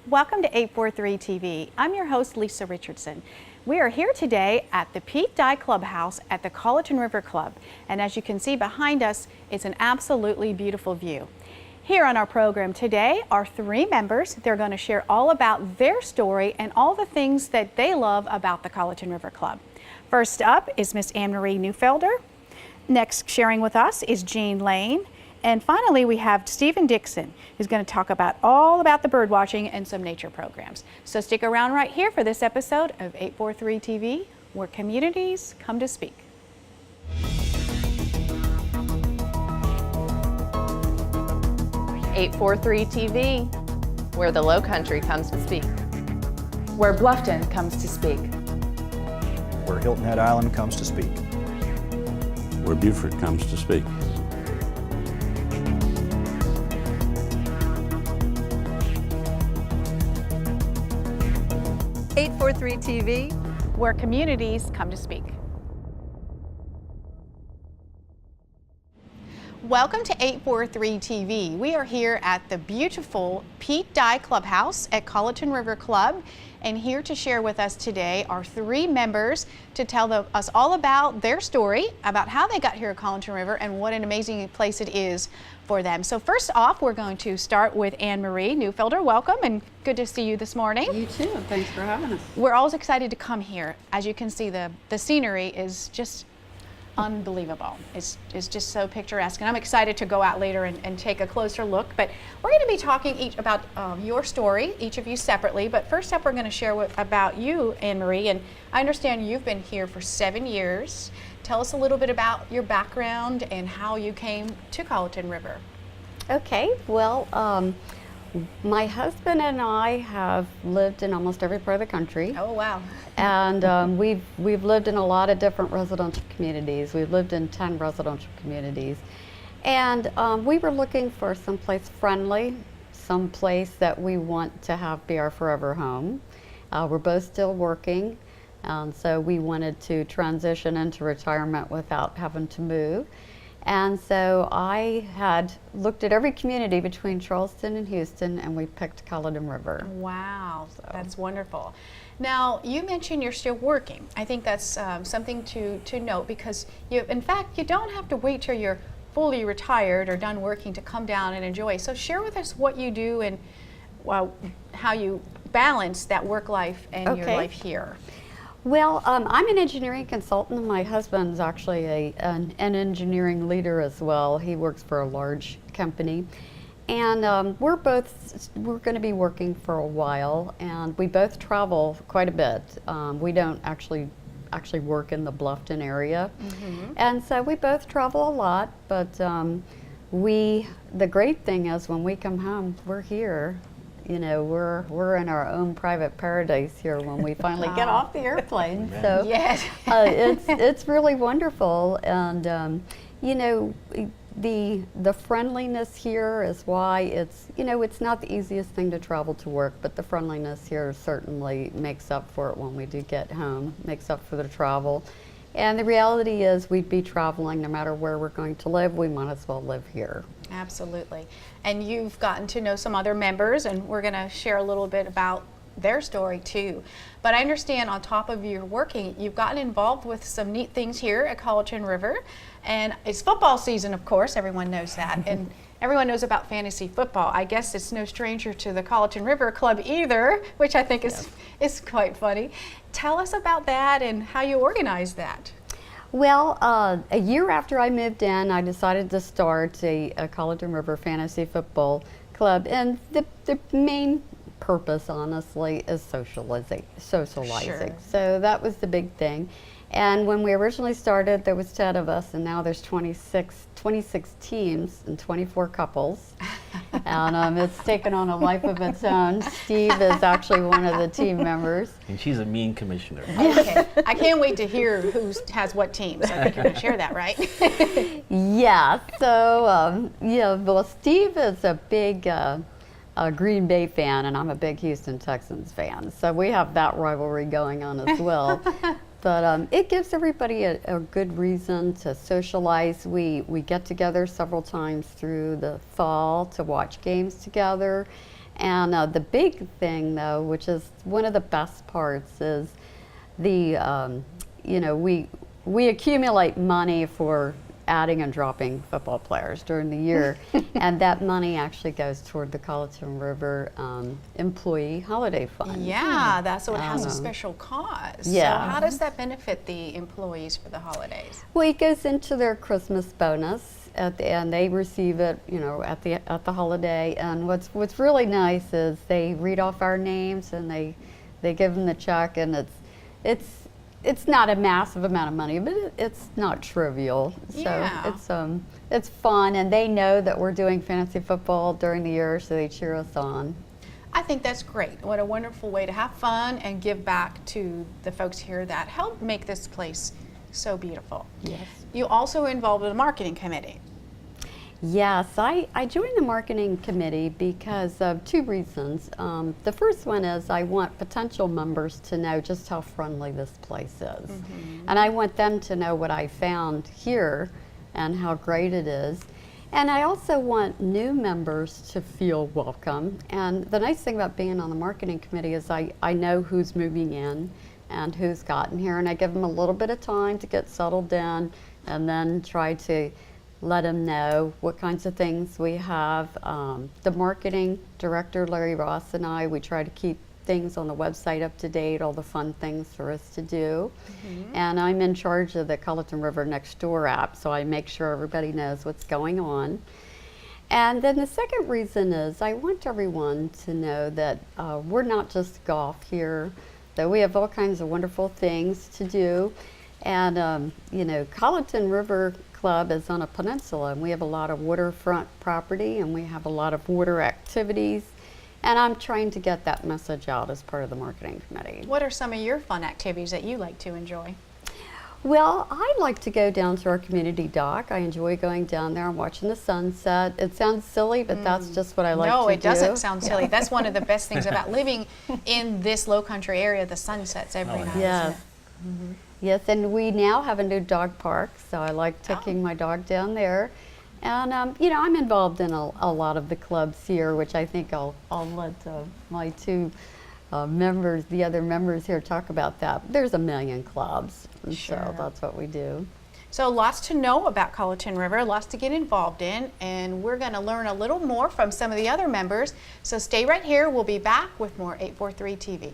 Welcome to 843 TV. I'm your host, Lisa Richardson. We are here today at the Pete Dye Clubhouse at the Colleton River Club. And as you can see behind us, it's an absolutely beautiful view. Here on our program today are three members. They're going to share all about their story and all the things that they love about the Colleton River Club. First up is Miss Anne-Marie Neuffelder. Next sharing with us is Jeanie Lane. And finally, we have Stephen Dixon, who's going to talk all about the bird watching and some nature programs. So stick around right here for this episode of 843 TV, where communities come to speak. 843 TV, where the Low Country comes to speak. Where Bluffton comes to speak. Where Hilton Head Island comes to speak. Where Beaufort comes to speak. TV, where communities come to speak. Welcome to 843 TV. We are here at the beautiful Pete Dye Clubhouse at Colleton River Club, and here to share with us today are three members to tell us all about their story, about how they got here at Colleton River and what an amazing place it is for them. So first off, we're going to start with Anne-Marie Neuffelder. Welcome, and good to see you this morning. You too. Thanks for having us. We're always excited to come here. As you can see, the scenery is just unbelievable. It's just so picturesque, and I'm excited to go out later and take a closer look. But we're going to be talking each about your story, each of you separately. But first up, we're going to share about you, Anne-Marie. And I understand you've been here for 7 years. Tell us a little bit about your background and how you came to Colleton River. Okay, well, my husband and I have lived in almost every part of the country. Oh, wow. And we've lived in a lot of different residential communities. We've lived in 10 residential communities. And we were looking for someplace friendly, someplace that we want to have be our forever home. We're both still working, and so we wanted to transition into retirement without having to move. And so I had looked at every community between Charleston and Houston, and we picked Colleton River. Wow, that's wonderful. Now, you mentioned you're still working. I think that's something to note, because in fact, you don't have to wait till you're fully retired or done working to come down and enjoy. So share with us what you do and how you balance that work life and your life here. Well, I'm an engineering consultant, and my husband's actually an engineering leader as well. He works for a large company, and we're going to be working for a while, and we both travel quite a bit. We don't actually work in the Bluffton area, and so we both travel a lot. But the great thing is when we come home, we're here. You know, we're in our own private paradise here when we finally get off the airplane. So yes. It's really wonderful, and you know, the friendliness here is why it's not the easiest thing to travel to work, but the friendliness here certainly makes up for it when we do get home, makes up for the travel. And the reality is we'd be traveling no matter where we're going to live. We might as well live here. Absolutely. And you've gotten to know some other members, and we're going to share a little bit about their story too. But I understand on top of your working, you've gotten involved with some neat things here at Colleton River. And it's football season, of course, everyone knows that. And everyone knows about fantasy football. I guess it's no stranger to the Colleton River Club either, which I think is quite funny. Tell us about that and how you organize that. Well, a year after I moved in, I decided to start a Colleton River Fantasy Football Club, and the main purpose, honestly, is socializing. Sure. So that was the big thing. And when we originally started, there was 10 of us, and now there's 26 teams and 24 couples. And it's taken on a life of its own. Steve is actually one of the team members. And she's a mean commissioner. Okay, I can't wait to hear who has what teams. I think you're going to share that, right? Yeah, so, well, Steve is a big Green Bay fan, and I'm a big Houston Texans fan. So we have that rivalry going on as well. But it gives everybody a good reason to socialize. We get together several times through the fall to watch games together. And the big thing, though, which is one of the best parts, is the we accumulate money for adding and dropping football players during the year, and that money actually goes toward the Colleton River Employee Holiday Fund. Yeah, so it has a special cause. Yeah. So how does that benefit the employees for the holidays? Well, it goes into their Christmas bonus at the end. They receive it, at the holiday. And what's really nice is they read off our names and they give them the check, and it's not a massive amount of money, but it's not trivial. So Yeah. it's fun, and they know that we're doing fantasy football during the year, so they cheer us on. I think that's great. What a wonderful way to have fun and give back to the folks here that help make this place so beautiful. Yes. You also involved with the marketing committee. Yes, I joined the marketing committee because of two reasons. The first one is I want potential members to know just how friendly this place is. And I want them to know what I found here and how great it is. And I also want new members to feel welcome. And the nice thing about being on the marketing committee is I know who's moving in and who's gotten here, and I give them a little bit of time to get settled in and then try to let them know what kinds of things we have. The marketing director, Larry Ross, and we try to keep things on the website up to date, all the fun things for us to do. And I'm in charge of the Colleton River Next Door app, so I make sure everybody knows what's going on. And then the second reason is I want everyone to know that we're not just golf here, that we have all kinds of wonderful things to do. And Colleton River Club is on a peninsula, and we have a lot of waterfront property, and we have a lot of water activities, and I'm trying to get that message out as part of the marketing committee. What are some of your fun activities that you like to enjoy? Well, I like to go down to our community dock. I enjoy going down there and watching the sunset. It sounds silly, but that's just what I like to do. No, it doesn't sound silly. That's one of the best things about living in this low country area, the sunsets every night. Yes. Yes, and we now have a new dog park, so I like taking my dog down there. And, I'm involved in a lot of the clubs here, which I think I'll let my two members, the other members here, talk about that. There's a million clubs, and so that's what we do. So lots to know about Colleton River, lots to get involved in, and we're going to learn a little more from some of the other members. So stay right here. We'll be back with more 843 TV.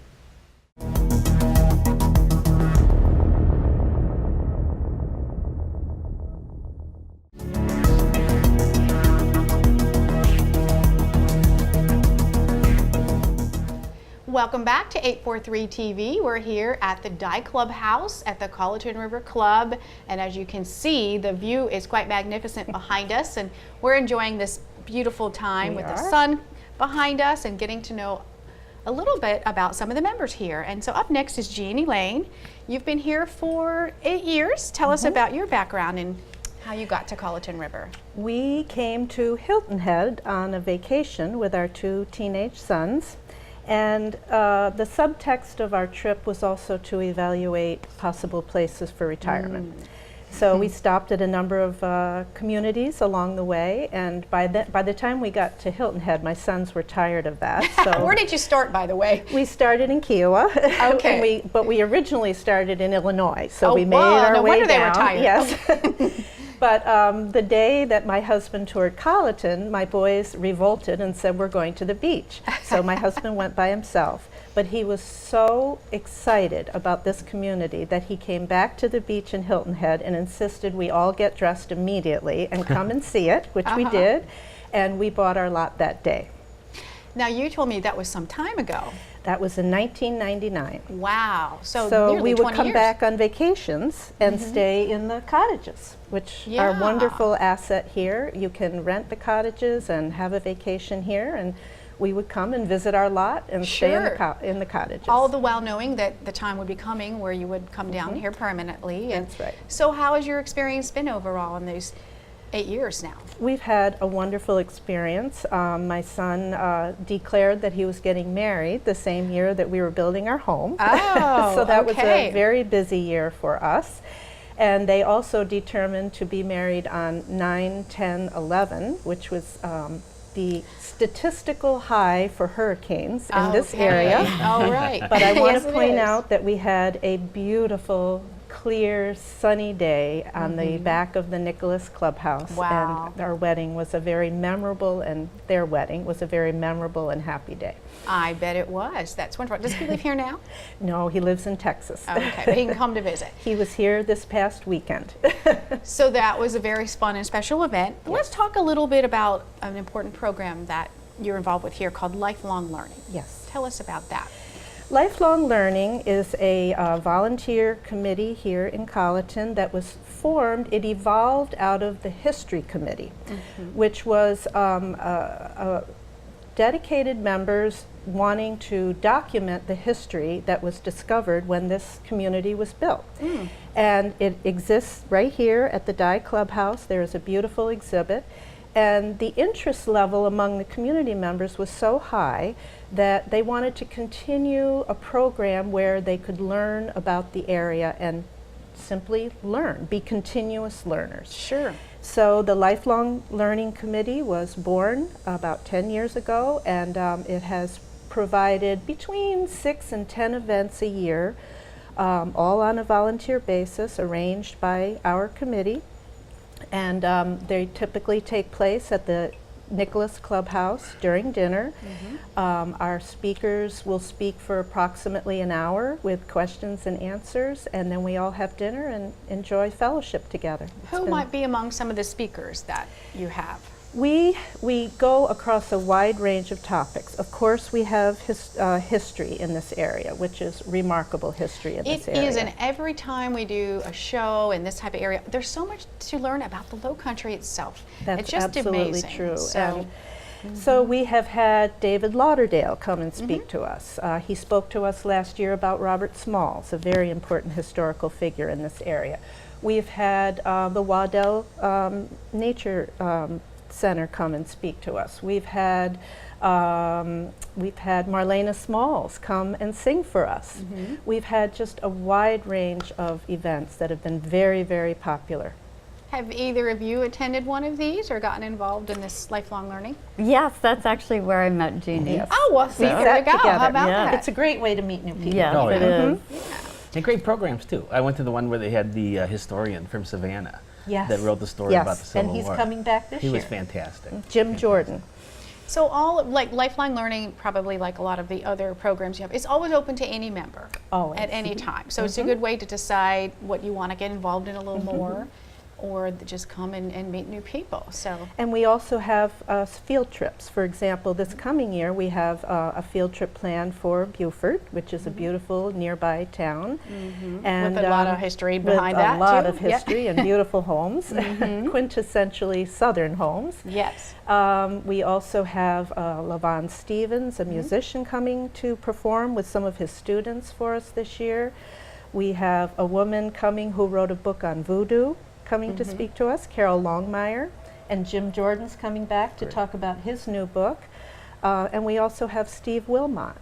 Welcome back to 843 TV. We're here at the Dye Clubhouse at the Colleton River Club, and as you can see, the view is quite magnificent behind us, and we're enjoying this beautiful time with the sun behind us and getting to know a little bit about some of the members here. And so up next is Jeanie Lane. You've been here for 8 years. Tell us about your background and how you got to Colleton River. We came to Hilton Head on a vacation with our two teenage sons. And the subtext of our trip was also to evaluate possible places for retirement. So we stopped at a number of communities along the way, and by the time we got to Hilton Head, my sons were tired of that. So where did you start, by the way? we started in Kiowa, Okay. but we originally started in Illinois, so Oh, we made wow, our no way wonder they were down. tired. Yes. But the day that my husband toured Colleton, my boys revolted and said, we're going to the beach. So my husband went by himself. But he was so excited about this community that he came back to the beach in Hilton Head and insisted we all get dressed immediately and come and see it, which we did. And we bought our lot that day. Now, you told me that was some time ago. That was in 1999. Wow. So So nearly we would 20 come years. back on vacations and stay in the cottages, which are a wonderful asset here. You can rent the cottages and have a vacation here, and we would come and visit our lot and stay in the cottages. All the while knowing that the time would be coming where you would come down here permanently. And That's right. so how has your experience been overall in those 8 years now? We've had a wonderful experience. My son declared that he was getting married the same year that we were building our home. Oh, so that was okay. a very busy year for us. And they also determined to be married on 9/10/11, which was the statistical high for hurricanes in this Okay. area. All right. But I want Yes, to it point is. out that we had a beautiful, clear, sunny day on the back of the Nicholas Clubhouse. Wow. And our wedding was a very memorable, and their wedding was a very memorable and happy day. I bet it was. That's wonderful. Does he live here now? No, he lives in Texas. Okay, but he can come to visit. He was here this past weekend. So that was a very fun and special event. Let's talk a little bit about an important program that you're involved with here called Lifelong Learning. Yes. Tell us about that. Lifelong Learning is a volunteer committee here in Colleton that was formed. It evolved out of the History Committee, which was dedicated members wanting to document the history that was discovered when this community was built. And it exists right here at the Dye Clubhouse. There is a beautiful exhibit. And the interest level among the community members was so high that they wanted to continue a program where they could learn about the area and simply learn, be continuous learners. Sure. So the Lifelong Learning Committee was born about 10 years ago, and it has provided between 6 and 10 events a year, all on a volunteer basis, arranged by our committee. And they typically take place at the Nicholas Clubhouse during dinner. Our speakers will speak for approximately an hour with questions and answers, and then we all have dinner and enjoy fellowship together. Who might be among some of the speakers that you have? We go across a wide range of topics. Of course, we have history in this area, which is remarkable history in this area. It is, and every time we do a show in this type of area, there's so much to learn about the Low Country itself. That's it's just absolutely amazing. true. So, So we have had David Lauderdale come and speak to us. He spoke to us last year about Robert Smalls, a very important historical figure in this area. We've had the Waddell Nature Center come and speak to us. We've had Marlena Smalls come and sing for us. We've had just a wide range of events that have been very, very popular. have either of you attended one of these or gotten involved in this lifelong learning? Yes, that's actually where I met Jeanie. Yes. Oh, well, see, We there sat you go. together. How about Yeah. that? It's a great way to meet new people. Yes, Oh, it yeah. is. And great programs too. I went to the one where they had the historian from Savannah Yes. that wrote the story about the Civil and he's War. coming back this He year. was fantastic. Jim Jordan. So all like lifelong learning, probably like a lot of the other programs you have, it's always open to any member Always. at any time. So it's a good way to decide what you want to get involved in a little more, or just come and meet new people. So And we also have field trips. For example, this coming year we have a field trip planned for Beaufort, which is a beautiful nearby town. And with a lot of history with behind that a lot too. of history and beautiful homes, quintessentially Southern homes. Yes. We also have LaVon Stevens, a musician, coming to perform with some of his students for us this year. We have a woman coming who wrote a book on voodoo coming to speak to us, Carol Longmire, and Jim Jordan's coming back to talk about his new book. And we also have Steve Wilmot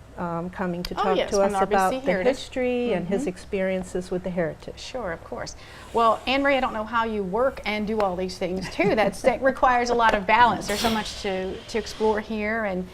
coming to talk yes, to from us the RBC about the Heritage. history and his experiences with the heritage. Sure, of course. Well, Anne Marie, I don't know how you work and do all these things too. That requires a lot of balance. There's so much to explore here, and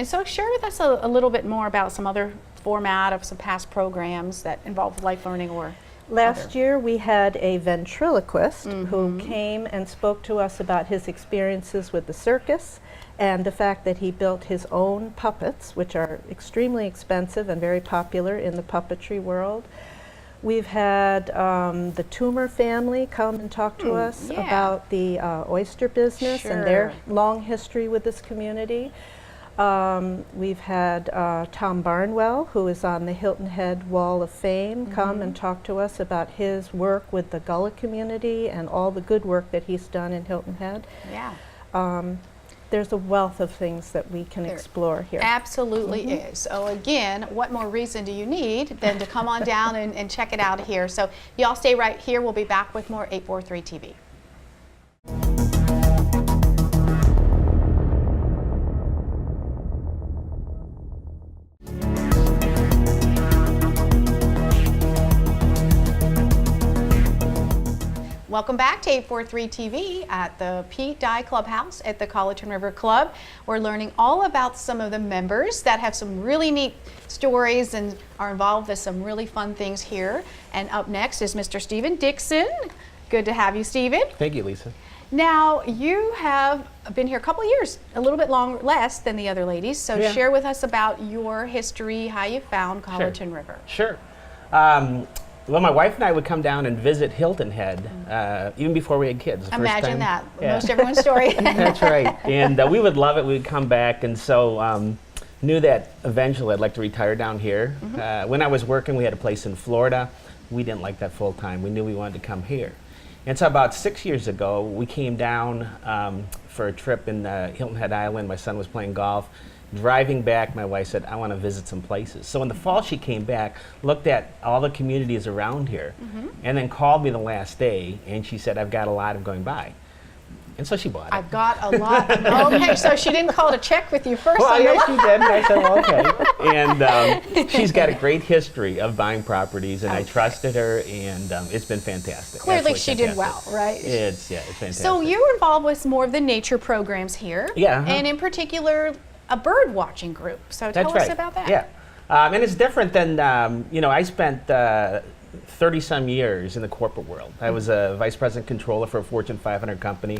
so share with us a little bit more about some other format of some past programs that involve life learning or Last year we had a ventriloquist who came and spoke to us about his experiences with the circus and the fact that he built his own puppets, which are extremely expensive and very popular in the puppetry world. We've had the Toomer family come and talk to us yeah. about the oyster business and their long history with this community. We've had Tom Barnwell, who is on the Hilton Head Wall of Fame, come and talk to us about his work with the Gullah community and all the good work that he's done in Hilton Head. yeah. There's a wealth of things that we can explore here. Absolutely is. So again, what more reason do you need than to come on down and check it out here? So y'all stay right here. We'll be back with more 843 TV. Welcome back to 843 TV at the Pete Dye Clubhouse at the Colleton River Club. We're learning all about some of the members that have some really neat stories and are involved with some really fun things here. And up next is Mr. Stephen Dixon. Good to have you, Stephen. Thank you, Lisa. Now, you have been here a couple of years, a little bit less than the other ladies, so Yeah. share with us about your history, how you found Colleton River. Sure. Well, my wife and I would come down and visit Hilton Head even before we had kids. The first Imagine time. that, Yeah. most everyone's story. That's right. And we would love it. We'd come back, and so knew that eventually I'd like to retire down here. When I was working, we had a place in Florida. We didn't like that full time. We knew we wanted to come here. And so about 6 years ago, we came down for a trip in Hilton Head Island. My son was playing golf. Driving back, my wife said, I want to visit some places. So in the fall, she came back, looked at all the communities around here, and then called me the last day, and she said, I've got a lot of going by. And so she bought it. I've got a lot. Okay, so she didn't call to check with you first. Well, on your yeah, she did, and I said, well, okay. And she's got a great history of buying properties, and I trusted her, and it's been fantastic. Clearly Absolutely she did well, fantastic. right? It's fantastic. So you're involved with more of the nature programs here. Yeah, And in particular, a bird watching group. So tell That's us right. about that. Yeah. And it's different than, I spent 30-some years in the corporate world. I was a vice president controller for a Fortune 500 company.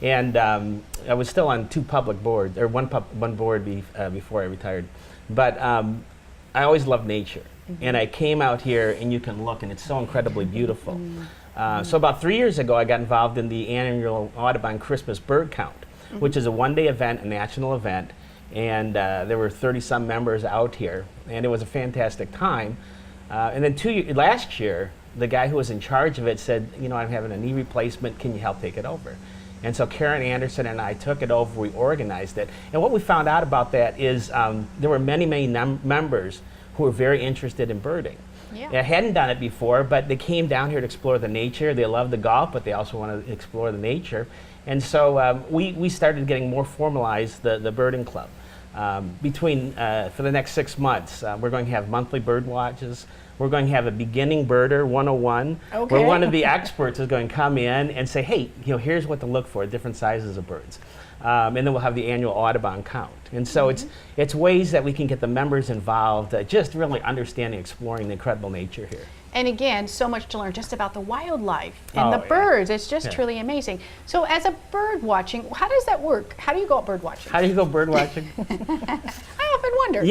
And I was still on two public boards, or one board before I retired. But I always loved nature. And I came out here, and you can look, and it's so incredibly beautiful. So about 3 years ago, I got involved in the annual Audubon Christmas bird count, which is a one-day event, a national event. And there were 30-some members out here, and it was a fantastic time. And then last year, the guy who was in charge of it said, I'm having a knee replacement, can you help take it over? And so Karen Anderson and I took it over, we organized it. And what we found out about that is there were many, many members who were very interested in birding. Yeah. They hadn't done it before, but they came down here to explore the nature. They loved the golf, but they also wanted to explore the nature. And so we started getting more formalized, the birding club. For the next 6 months, we're going to have monthly bird watches. We're going to have a beginning birder 101, where one of the experts is going to come in and say, hey, here's what to look for, different sizes of birds. And then we'll have the annual Audubon count. And so it's ways that we can get the members involved, just really understanding, exploring the incredible nature here. And again, so much to learn just about the wildlife and the yeah. birds. It's just truly amazing. So as a bird watching, how does that work? How do you go out bird watching? How do you go bird watching? I often wonder.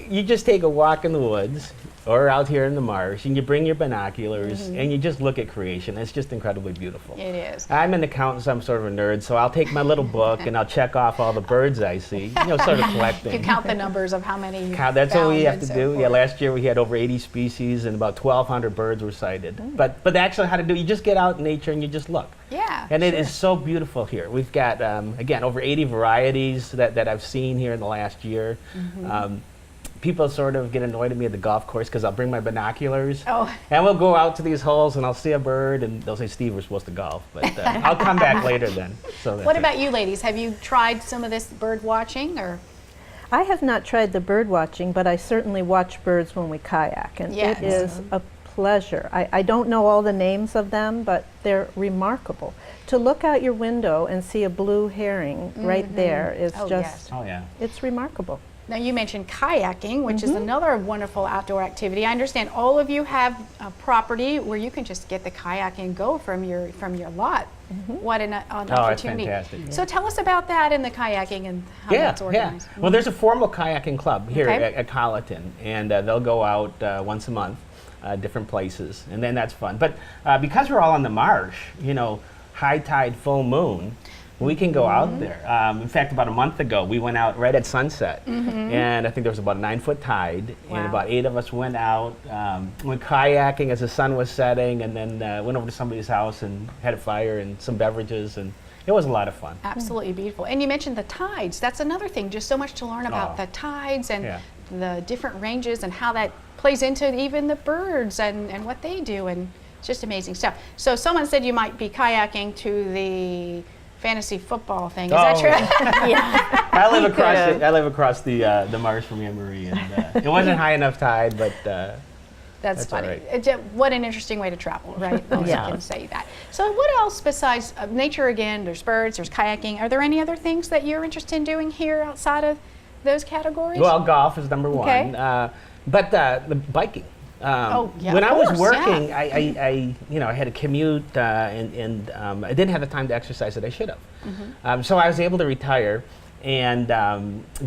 You just take a walk in the woods or out here in the marsh, and you bring your binoculars, and you just look at creation. It's just incredibly beautiful. It is. I'm an accountant, so I'm sort of a nerd, so I'll take my little book and I'll check off all the birds I see, sort of collecting. You count the numbers of how many you That's what we found have and to so do. forth. Yeah, last year we had over 80 species and about 1,200 birds were sighted. But actually how to do, you just get out in nature and you just look. Yeah. And it is so beautiful here. We've got, again, over 80 varieties that I've seen here in the last year. People sort of get annoyed at me at the golf course because I'll bring my binoculars and we'll go out to these holes and I'll see a bird and they'll say, Steve, we're supposed to golf. But I'll come back later then. So What about you ladies? Have you tried some of this bird watching or? I have not tried the bird watching, but I certainly watch birds when we kayak, and Yes. it is a pleasure. I don't know all the names of them, but they're remarkable. To look out your window and see a blue herring right there is Oh, just, yes. Oh, yeah. it's remarkable. Now you mentioned kayaking, which is another wonderful outdoor activity. I understand all of you have a property where you can just get the kayak and go from your lot. What an opportunity. fantastic. So tell us about that and the kayaking and how that's organized. Well, there's a formal kayaking club here Okay. at Colleton, and they'll go out once a month, different places, and then that's fun. But because we're all on the marsh, high tide, full moon, we can go out there. In fact, about a month ago, we went out right at sunset, and I think there was about a 9-foot tide, and about 8 of us went out, went kayaking as the sun was setting, and then went over to somebody's house and had a fire and some beverages, and it was a lot of fun. Absolutely beautiful. And you mentioned the tides. That's another thing, just so much to learn about the tides and the different ranges and how that plays into even the birds and what they do, and it's just amazing stuff. So someone said you might be kayaking to the fantasy football thing. Is that true? Yeah. I live across the marsh from Anne Marie, and it wasn't high enough tide, but That's That's all funny. right. What an interesting way to travel, right? Those Yeah. can say that. So what else besides nature again, there's birds, there's kayaking. Are there any other things that you're interested in doing here outside of those categories? Well, golf is number Okay. one, but the biking. Oh, yeah, when of I was course, working, yeah. I had a commute, and I didn't have the time to exercise that I should have. Mm-hmm. So I was able to retire, and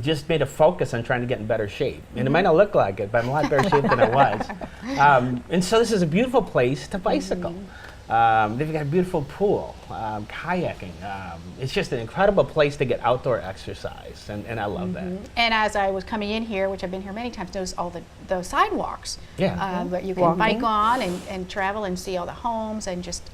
just made a focus on trying to get in better shape. And it might not look like it, but I'm in a lot better shape than I was. And so this is a beautiful place to bicycle. They've got a beautiful pool, kayaking. It's just an incredible place to get outdoor exercise, and I love that. And as I was coming in here, which I've been here many times, noticed all those sidewalks Yeah. that you can bike on and travel and see all the homes and just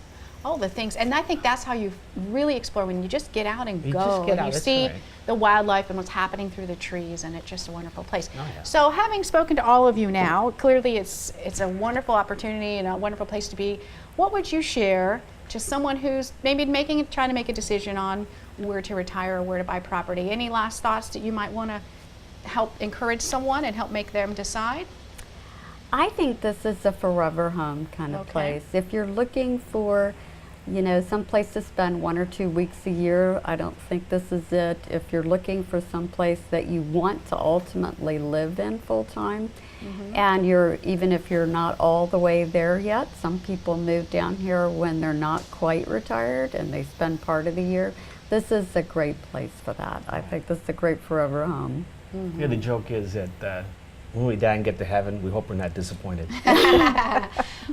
all the things. And I think that's how you really explore, when you just get out and You go. just get and out, you that's see right. the wildlife and what's happening through the trees, and it's just a wonderful place. Oh, yeah. So having spoken to all of you now, clearly it's a wonderful opportunity and a wonderful place to be. What would you share to someone who's maybe trying to make a decision on where to retire or where to buy property? Any last thoughts that you might want to help encourage someone and help make them decide? I think this is a forever home kind of Okay. place. If you're looking for, some place to spend 1 or 2 weeks a year, I don't think this is it. If you're looking for some place that you want to ultimately live in full time, and even if you're not all the way there yet, some people move down here when they're not quite retired and they spend part of the year. This is a great place for that. I think this is a great forever home. Yeah, the joke is that when we die and get to heaven, we hope we're not disappointed.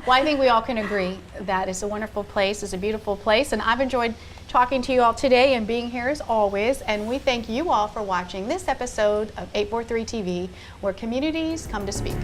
Well, I think we all can agree that it's a wonderful place, it's a beautiful place, and I've enjoyed talking to you all today and being here as always, and we thank you all for watching this episode of 843 TV, where communities come to speak.